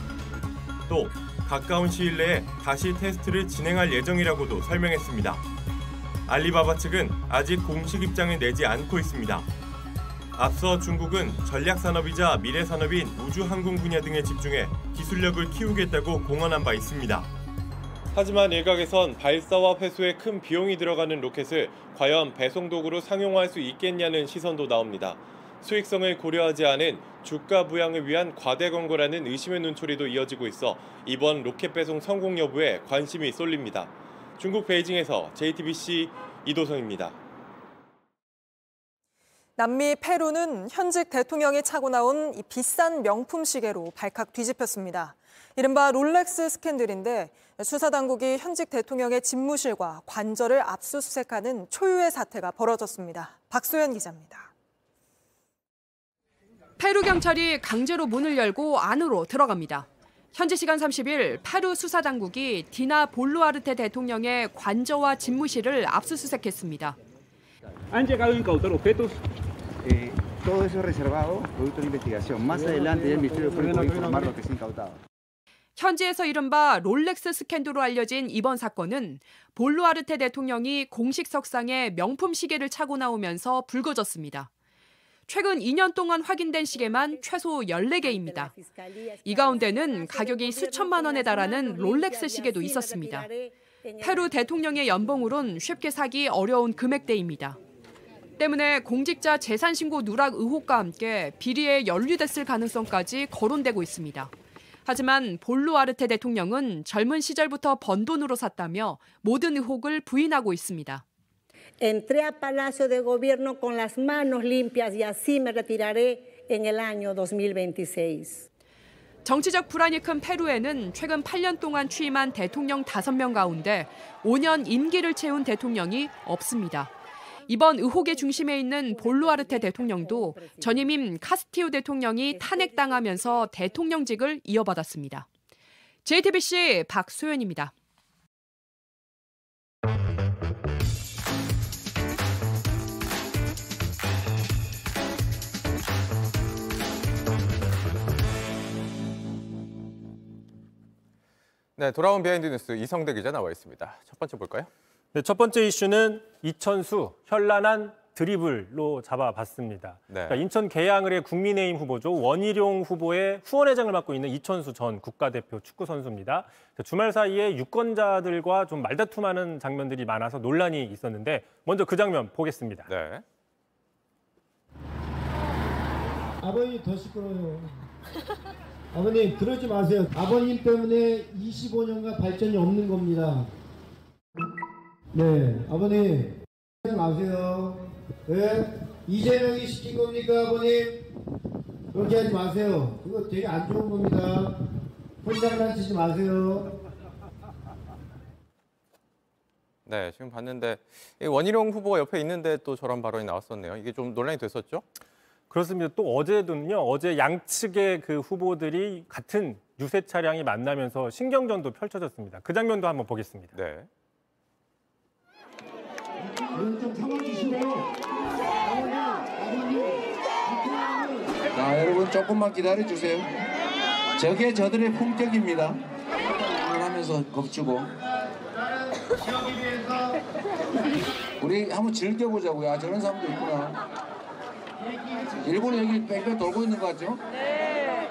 Speaker 12: 또 가까운 시일 내에 다시 테스트를 진행할 예정이라고도 설명했습니다. 알리바바 측은 아직 공식 입장을 내지 않고 있습니다. 앞서 중국은 전략산업이자 미래산업인 우주항공 분야 등에 집중해 기술력을 키우겠다고 공언한 바 있습니다. 하지만 일각에선 발사와 회수에 큰 비용이 들어가는 로켓을 과연 배송도구로 상용화할 수 있겠냐는 시선도 나옵니다. 수익성을 고려하지 않은 주가 부양을 위한 과대 광고라는 의심의 눈초리도 이어지고 있어 이번 로켓 배송 성공 여부에 관심이 쏠립니다. 중국 베이징에서 JTBC 이도성입니다.
Speaker 1: 남미 페루는 현직 대통령이 차고 나온 이 비싼 명품 시계로 발칵 뒤집혔습니다. 이른바 롤렉스 스캔들인데 수사당국이 현직 대통령의 집무실과 관저를 압수수색하는 초유의 사태가 벌어졌습니다. 박소연 기자입니다.
Speaker 2: 페루 경찰이 강제로 문을 열고 안으로 들어갑니다. 현지 시간 30일 페루 수사당국이 디나 볼루아르테 대통령의 관저와 집무실을 압수수색했습니다.
Speaker 3: Han llegado incautar objetos. Todo eso reservado, producto de investigación. Más adelante el Ministerio Público va a informar lo que se ha incautado.
Speaker 2: 현지에서 이른바 롤렉스 스캔들로 알려진 이번 사건은 볼루아르테 대통령이 공식 석상에 명품 시계를 차고 나오면서 불거졌습니다. 최근 2년 동안 확인된 시계만 최소 14개입니다. 이 가운데는 가격이 수천만 원에 달하는 롤렉스 시계도 있었습니다. 페루 대통령의 연봉으론 쉽게 사기 어려운 금액대입니다. 때문에 공직자 재산신고 누락 의혹과 함께 비리에 연루됐을 가능성까지 거론되고 있습니다. 하지만 볼루아르테 대통령은 젊은 시절부터 번 돈으로 샀다며 모든 의혹을 부인하고 있습니다.
Speaker 11: Entré a Palacio de Gobierno con las manos limpias y así me retiraré en el año 2026.
Speaker 2: 정치적 불안이 큰 페루에는 최근 8년 동안 취임한 대통령 5명 가운데 5년 임기를 채운 대통령이 없습니다. 이번 의혹의 중심에 있는 볼루아르테 대통령도 전임인 카스티오 대통령이 탄핵당하면서 대통령직을 이어받았습니다. JTBC 박소연입니다.
Speaker 18: 네, 돌아온 비하인드 뉴스 이성대 기자 나와 있습니다. 첫 번째 볼까요?
Speaker 13: 네, 첫 번째 이슈는 이천수 현란한 드리블로 잡아봤습니다.
Speaker 18: 네.
Speaker 13: 그러니까 인천 계양을의 국민의힘 후보죠. 원희룡 후보의 후원회장을 맡고 있는 이천수 전 국가대표 축구 선수입니다. 주말 사이에 유권자들과 좀 말다툼하는 장면들이 많아서 논란이 있었는데 먼저 그 장면 보겠습니다.
Speaker 18: 네.
Speaker 14: 아버님 더 시끄러워요. 아버님 그러지 마세요. 아버님 때문에 25년간 발전이 없는 겁니다. 네, 아버님 하지 마세요. 네? 이재명이 시킨 겁니까, 아버님? 그렇게 하지 마세요. 그거 되게 안 좋은 겁니다. 혼장난 치지 마세요.
Speaker 18: 네, 지금 봤는데 원희룡 후보가 옆에 있는데 또 저런 발언이 나왔었네요. 이게 좀 논란이 됐었죠?
Speaker 13: 그렇습니다. 또 어제도요. 어제 양측의 그 후보들이 같은 유세 차량이 만나면서 신경전도 펼쳐졌습니다. 그 장면도 한번 보겠습니다.
Speaker 18: 네.
Speaker 14: 좀 참아주시고요.
Speaker 21: 자, 여러분 조금만 기다려주세요. 저게 저들의 품격입니다. 하면서 겁주고. 우리 한번 즐겨보자고요. 아, 저런 사람도 있구나. 일본이 여기 뺑뺑 돌고 있는 거 같죠? 네.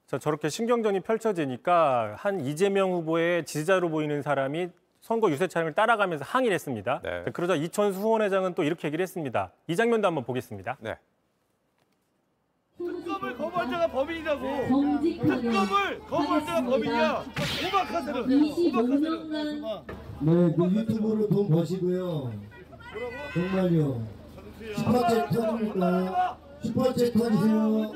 Speaker 13: 자, 저렇게 신경전이 펼쳐지니까 한 이재명 후보의 지지자로 보이는 사람이 선거 유세 차량을 따라가면서 항의를 했습니다.
Speaker 18: 네.
Speaker 13: 그러자 이천수 후원회장은 또 이렇게 얘기를 했습니다. 이 장면도 한번 보겠습니다.
Speaker 18: 네.
Speaker 17: 특검을 거부한 자가 범인이라고. 특검을 거부한 자가 범인이야. 고박하세요.
Speaker 14: 25년간 네, 그 유튜브로 돈 버시고요. 정말요. 슈퍼챗 터집니까? 슈퍼챗 터지세요.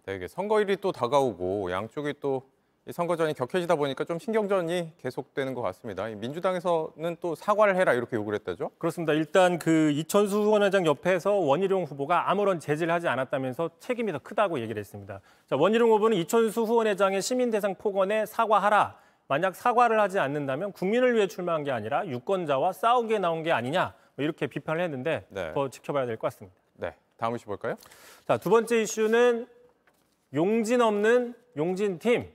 Speaker 18: 네, 이게 선거일이 또 다가오고 양쪽이 또 선거전이 격해지다 보니까 좀 신경전이 계속되는 것 같습니다. 민주당에서는 또 사과를 해라 이렇게 요구를 했다죠?
Speaker 13: 그렇습니다. 일단 그 이천수 후원회장 옆에서 원희룡 후보가 아무런 제지를 하지 않았다면서 책임이 더 크다고 얘기를 했습니다. 자, 원희룡 후보는 이천수 후원회장의 시민대상 폭언에 사과하라. 만약 사과를 하지 않는다면 국민을 위해 출마한 게 아니라 유권자와 싸우게 나온 게 아니냐 이렇게 비판을 했는데
Speaker 18: 네.
Speaker 13: 더 지켜봐야 될 것 같습니다.
Speaker 18: 네, 다음 이슈 볼까요?
Speaker 13: 자, 두 번째 이슈는 용진 없는 용진팀,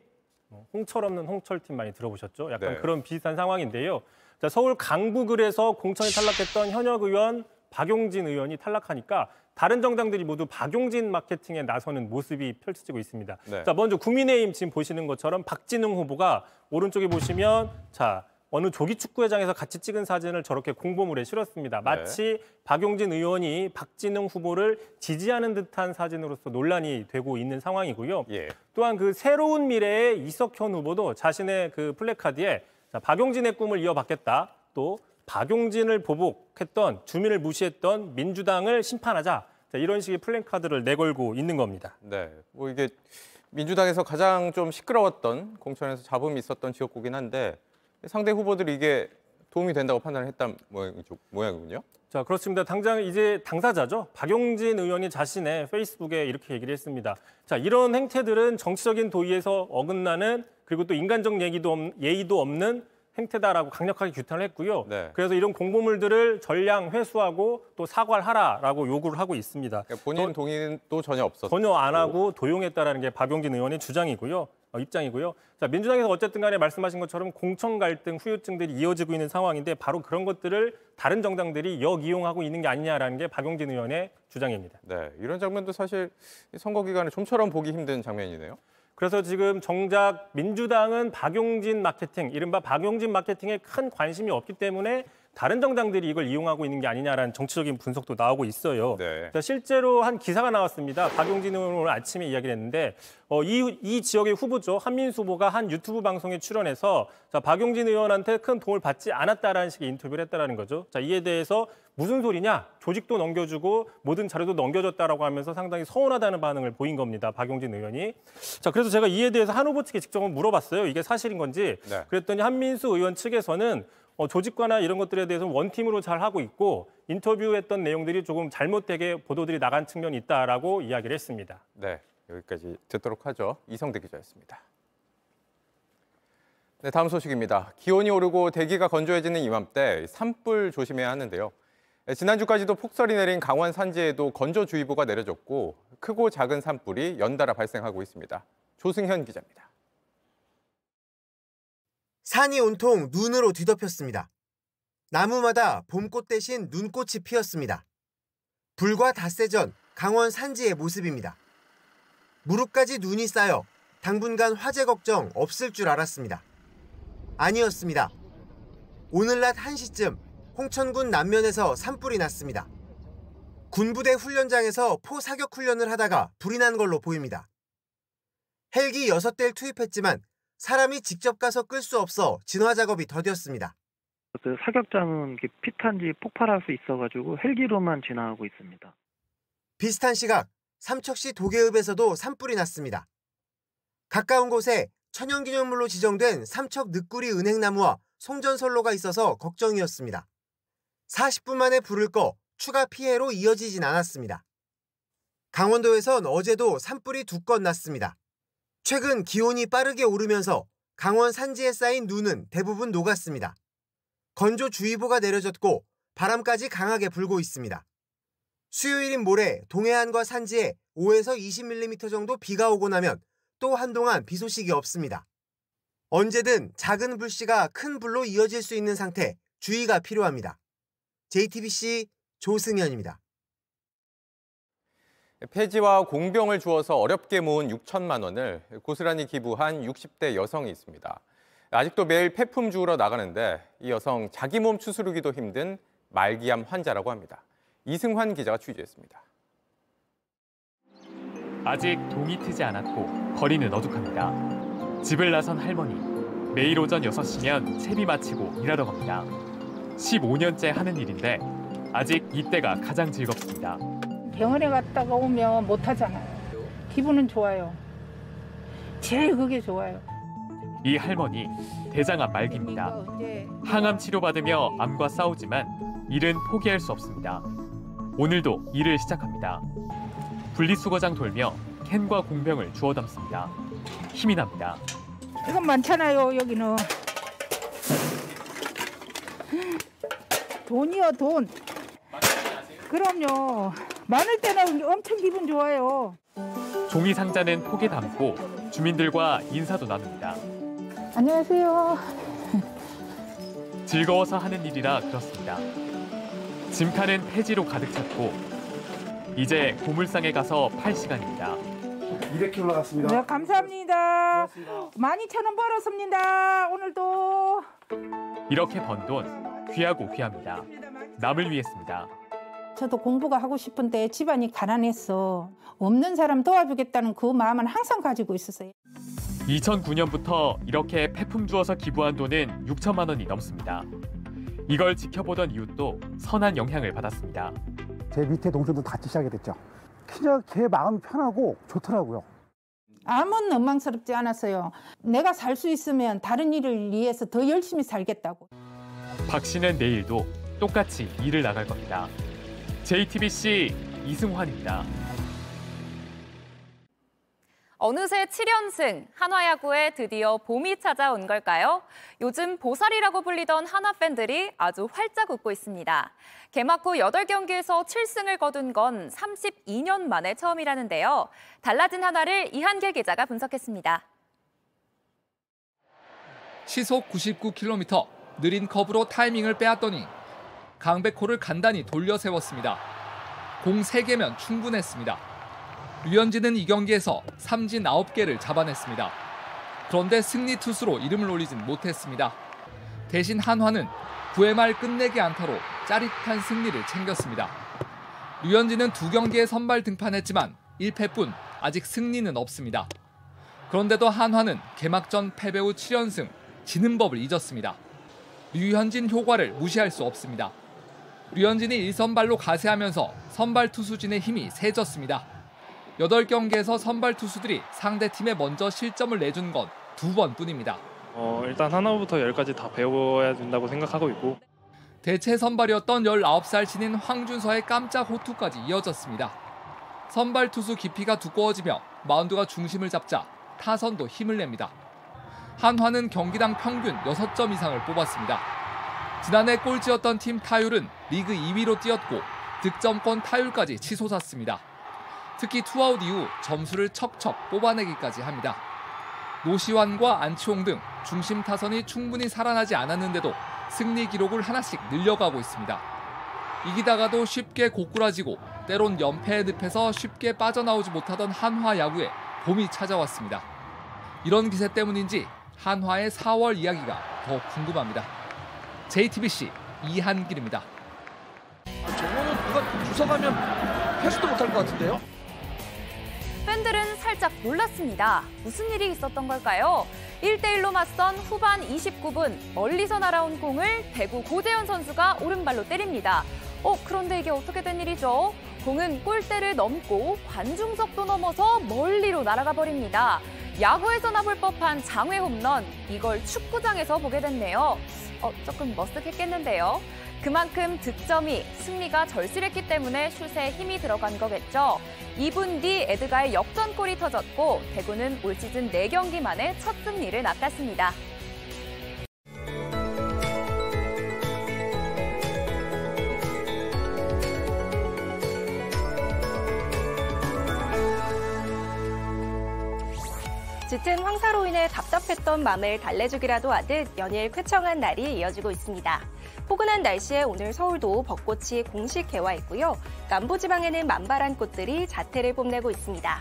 Speaker 13: 홍철 없는 홍철팀 많이 들어보셨죠? 약간
Speaker 18: 네.
Speaker 13: 그런 비슷한 상황인데요. 자, 서울 강북을에서 공천에 탈락했던 현역 의원 박용진 의원이 탈락하니까 다른 정당들이 모두 박용진 마케팅에 나서는 모습이 펼쳐지고 있습니다.
Speaker 18: 네.
Speaker 13: 자, 먼저 국민의힘 지금 보시는 것처럼 박진웅 후보가 오른쪽에 보시면 자, 어느 조기축구회장에서 같이 찍은 사진을 저렇게 공보물에 실었습니다. 마치 박용진 의원이 박진웅 후보를 지지하는 듯한 사진으로서 논란이 되고 있는 상황이고요.
Speaker 18: 예.
Speaker 13: 또한 그 새로운 미래의 이석현 후보도 자신의 그 플래카드에 자, 박용진의 꿈을 이어받겠다. 또 박용진을 보복했던 주민을 무시했던 민주당을 심판하자. 자, 이런 식의 플래카드를 내걸고 있는 겁니다.
Speaker 18: 네, 뭐 이게 민주당에서 가장 좀 시끄러웠던 공천에서 잡음이 있었던 지역구긴 한데 상대 후보들이 이게 도움이 된다고 판단을 했단 모양이군요.
Speaker 13: 자, 그렇습니다. 당장 이제 당사자죠. 박용진 의원이 자신의 페이스북에 이렇게 얘기를 했습니다. 자, 이런 행태들은 정치적인 도의에서 어긋나는 그리고 또 인간적 예의도 없는 행태다라고 강력하게 규탄을 했고요.
Speaker 18: 네.
Speaker 13: 그래서 이런 공보물들을 전량 회수하고 또 사과를 하라라고 요구를 하고 있습니다.
Speaker 18: 그러니까 본인 동의도 전혀 없었고.
Speaker 13: 전혀 안 하고 도용했다라는 게 박용진 의원의 주장이고요. 입장이고요. 자, 민주당에서 어쨌든 간에 말씀하신 것처럼 공천 갈등, 후유증들이 이어지고 있는 상황인데 바로 그런 것들을 다른 정당들이 역이용하고 있는 게 아니냐라는 게 박용진 의원의 주장입니다.
Speaker 18: 네, 이런 장면도 사실 선거 기간에 좀처럼 보기 힘든 장면이네요.
Speaker 13: 그래서 지금 정작 민주당은 박용진 마케팅, 이른바 박용진 마케팅에 큰 관심이 없기 때문에 다른 정당들이 이걸 이용하고 있는 게 아니냐라는 정치적인 분석도 나오고 있어요.
Speaker 18: 네.
Speaker 13: 실제로 한 기사가 나왔습니다. 박용진 의원은 오늘 아침에 이야기를 했는데 이 지역의 후보죠. 한민수 후보가 한 유튜브 방송에 출연해서 자, 박용진 의원한테 큰 도움을 받지 않았다라는 식의 인터뷰를 했다라는 거죠. 자, 이에 대해서 무슨 소리냐? 조직도 넘겨주고 모든 자료도 넘겨줬다라고 하면서 상당히 서운하다는 반응을 보인 겁니다. 박용진 의원이. 자, 그래서 제가 이에 대해서 한 후보 측에 직접 물어봤어요. 이게 사실인 건지.
Speaker 18: 네.
Speaker 13: 그랬더니 한민수 의원 측에서는 조직과나 이런 것들에 대해서 원팀으로 잘 하고 있고 인터뷰했던 내용들이 조금 잘못되게 보도들이 나간 측면이 있다라고 이야기를 했습니다.
Speaker 18: 네, 여기까지 듣도록 하죠. 이성대 기자였습니다. 네, 다음 소식입니다. 기온이 오르고 대기가 건조해지는 이맘때 산불 조심해야 하는데요. 지난주까지도 폭설이 내린 강원 산지에도 건조주의보가 내려졌고 크고 작은 산불이 연달아 발생하고 있습니다. 조승현 기자입니다.
Speaker 15: 산이 온통 눈으로 뒤덮였습니다. 나무마다 봄꽃 대신 눈꽃이 피었습니다. 불과 닷새 전 강원 산지의 모습입니다. 무릎까지 눈이 쌓여 당분간 화재 걱정 없을 줄 알았습니다. 아니었습니다. 오늘 낮 1시쯤 홍천군 남면에서 산불이 났습니다. 군부대 훈련장에서 포사격 훈련을 하다가 불이 난 걸로 보입니다. 헬기 6대를 투입했지만 사람이 직접 가서 끌 수 없어 진화 작업이 더뎠습니다.
Speaker 16: 그 사격장은 피탄지 폭발할 수 있어가지고 헬기로만 진화하고 있습니다.
Speaker 15: 비슷한 시각 삼척시 도계읍에서도 산불이 났습니다. 가까운 곳에 천연기념물로 지정된 삼척 늑구리 은행나무와 송전선로가 있어서 걱정이었습니다. 40분 만에 불을 꺼 추가 피해로 이어지진 않았습니다. 강원도에선 어제도 산불이 2건 났습니다. 최근 기온이 빠르게 오르면서 강원 산지에 쌓인 눈은 대부분 녹았습니다. 건조주의보가 내려졌고 바람까지 강하게 불고 있습니다. 수요일인 모레 동해안과 산지에 5에서 20mm 정도 비가 오고 나면 또 한동안 비 소식이 없습니다. 언제든 작은 불씨가 큰 불로 이어질 수 있는 상태 주의가 필요합니다. JTBC 조승현입니다.
Speaker 18: 폐지와 공병을 주어서 어렵게 모은 6천만 원을 고스란히 기부한 60대 여성이 있습니다. 아직도 매일 폐품 주우러 나가는데 이 여성 자기 몸 추스르기도 힘든 말기암 환자라고 합니다. 이승환 기자가 취재했습니다.
Speaker 19: 아직 동이 트지 않았고 거리는 어둑합니다. 집을 나선 할머니. 매일 오전 6시면 채비 마치고 일하러 갑니다. 15년째 하는 일인데 아직 이때가 가장 즐겁습니다.
Speaker 20: 병원에 갔다가 오면 못하잖아요. 기분은 좋아요. 제일 그게 좋아요.
Speaker 19: 이 할머니 대장암 말기입니다. 항암 치료받으며 암과 싸우지만 일은 포기할 수 없습니다. 오늘도 일을 시작합니다. 분리수거장 돌며 캔과 공병을 주워 담습니다. 힘이 납니다.
Speaker 20: 이건 많잖아요, 여기는. 돈이요, 돈. 그럼요. 많을 때는 엄청 기분 좋아요.
Speaker 19: 종이 상자는 폭에 담고 주민들과 인사도 나눕니다.
Speaker 20: 안녕하세요.
Speaker 19: 즐거워서 하는 일이라 그렇습니다. 짐칸은 폐지로 가득 찼고 이제 고물상에 가서 팔 시간입니다.
Speaker 14: 200kg 나갔습니다.
Speaker 20: 네, 감사합니다. 12,000원 벌었습니다. 오늘도.
Speaker 19: 이렇게 번 돈 귀하고 귀합니다. 남을 위해 씁니다.
Speaker 20: 저도 공부가 하고 싶은데 집안이 가난했어. 없는 사람 도와주겠다는 그 마음은 항상 가지고 있었어요.
Speaker 19: 2009년부터 이렇게 폐품 주어서 기부한 돈은 6천만 원이 넘습니다. 이걸 지켜보던 이웃도 선한 영향을 받았습니다.
Speaker 4: 제 밑에 동생도 같이 시작이 됐죠. 그냥 걔 마음이 편하고 좋더라고요.
Speaker 20: 아무런 원망스럽지 않았어요. 내가 살 수 있으면 다른 일을 위해서 더 열심히 살겠다고.
Speaker 19: 박 씨는 내일도 똑같이 일을 나갈 겁니다. JTBC 이승환입니다.
Speaker 7: 어느새 7연승, 한화야구에 드디어 봄이 찾아온 걸까요? 요즘 보살이라고 불리던 한화 팬들이 아주 활짝 웃고 있습니다. 개막 후 8경기에서 7승을 거둔 건 32년 만에 처음이라는데요. 달라진 한화를 이한길 기자가 분석했습니다.
Speaker 22: 시속 99km, 느린 커브로 타이밍을 빼앗더니 강백호를 간단히 돌려 세웠습니다. 공 3개면 충분했습니다. 류현진은 이 경기에서 삼진 9개를 잡아냈습니다. 그런데 승리 투수로 이름을 올리진 못했습니다. 대신 한화는 9회 말 끝내기 안타로 짜릿한 승리를 챙겼습니다. 류현진은 2경기에 선발 등판했지만 1패뿐 아직 승리는 없습니다. 그런데도 한화는 개막전 패배 후 7연승, 지는 법을 잊었습니다. 류현진 효과를 무시할 수 없습니다. 류현진이 1선발로 가세하면서 선발 투수진의 힘이 세졌습니다. 8경기에서 선발 투수들이 상대 팀에 먼저 실점을 내준 건 2번뿐입니다.
Speaker 23: 일단 하나부터 10까지 다 배워야 된다고 생각하고 있고.
Speaker 22: 대체 선발이었던 19살 신인 황준서의 깜짝 호투까지 이어졌습니다. 선발 투수 깊이가 두꺼워지며 마운드가 중심을 잡자 타선도 힘을 냅니다. 한화는 경기당 평균 6점 이상을 뽑았습니다. 지난해 꼴찌였던 팀 타율은 리그 2위로 뛰었고 득점권 타율까지 치솟았습니다. 특히 투아웃 이후 점수를 척척 뽑아내기까지 합니다. 노시환과 안치홍 등 중심 타선이 충분히 살아나지 않았는데도 승리 기록을 하나씩 늘려가고 있습니다. 이기다가도 쉽게 고꾸라지고 때론 연패의 늪에서 쉽게 빠져나오지 못하던 한화 야구에 봄이 찾아왔습니다. 이런 기세 때문인지 한화의 4월 이야기가 더 궁금합니다. JTBC 이한길입니다.
Speaker 17: 저거는 누가 주워가면 회수도 못할 것 같은데요?
Speaker 7: 팬들은 살짝 놀랐습니다. 무슨 일이 있었던 걸까요? 1대1로 맞선 후반 29분 멀리서 날아온 공을 대구 고재현 선수가 오른발로 때립니다. 그런데 이게 어떻게 된 일이죠? 공은 골대를 넘고 관중석도 넘어서 멀리로 날아가 버립니다. 야구에서나 볼 법한 장외 홈런, 이걸 축구장에서 보게 됐네요. 조금 머쓱했겠는데요. 그만큼 득점이 승리가 절실했기 때문에 슛에 힘이 들어간 거겠죠. 2분 뒤 에드가의 역전골이 터졌고 대구는 올 시즌 4경기 만에 첫 승리를 낚았습니다. 짙은 황사로 인해 답답했던 맘을 달래주기라도 하듯 연일 쾌청한 날이 이어지고 있습니다. 포근한 날씨에 오늘 서울도 벚꽃이 공식 개화했고요. 남부지방에는 만발한 꽃들이 자태를 뽐내고 있습니다.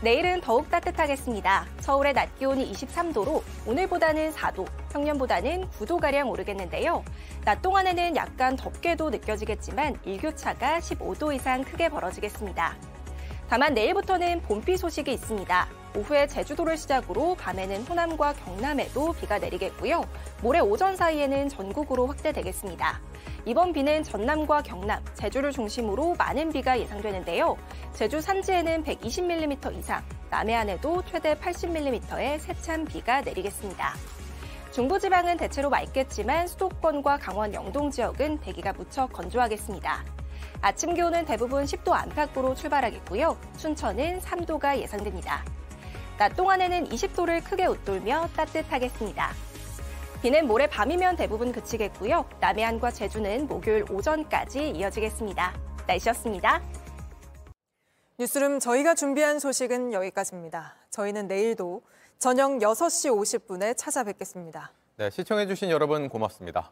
Speaker 7: 내일은 더욱 따뜻하겠습니다. 서울의 낮 기온이 23도로 오늘보다는 4도, 평년보다는 9도가량 오르겠는데요. 낮 동안에는 약간 덥게도 느껴지겠지만 일교차가 15도 이상 크게 벌어지겠습니다. 다만 내일부터는 봄비 소식이 있습니다. 오후에 제주도를 시작으로 밤에는 호남과 경남에도 비가 내리겠고요. 모레 오전 사이에는 전국으로 확대되겠습니다. 이번 비는 전남과 경남, 제주를 중심으로 많은 비가 예상되는데요. 제주 산지에는 120mm 이상, 남해안에도 최대 80mm의 세찬 비가 내리겠습니다. 중부지방은 대체로 맑겠지만 수도권과 강원 영동 지역은 대기가 무척 건조하겠습니다. 아침 기온은 대부분 10도 안팎으로 출발하겠고요. 춘천은 3도가 예상됩니다. 낮 동안에는 20도를 크게 웃돌며 따뜻하겠습니다. 비는 모레 밤이면 대부분 그치겠고요. 남해안과 제주는 목요일 오전까지 이어지겠습니다. 날씨였습니다.
Speaker 1: 뉴스룸 저희가 준비한 소식은 여기까지입니다. 저희는 내일도 저녁 6시 50분에 찾아뵙겠습니다.
Speaker 18: 네, 시청해주신 여러분 고맙습니다.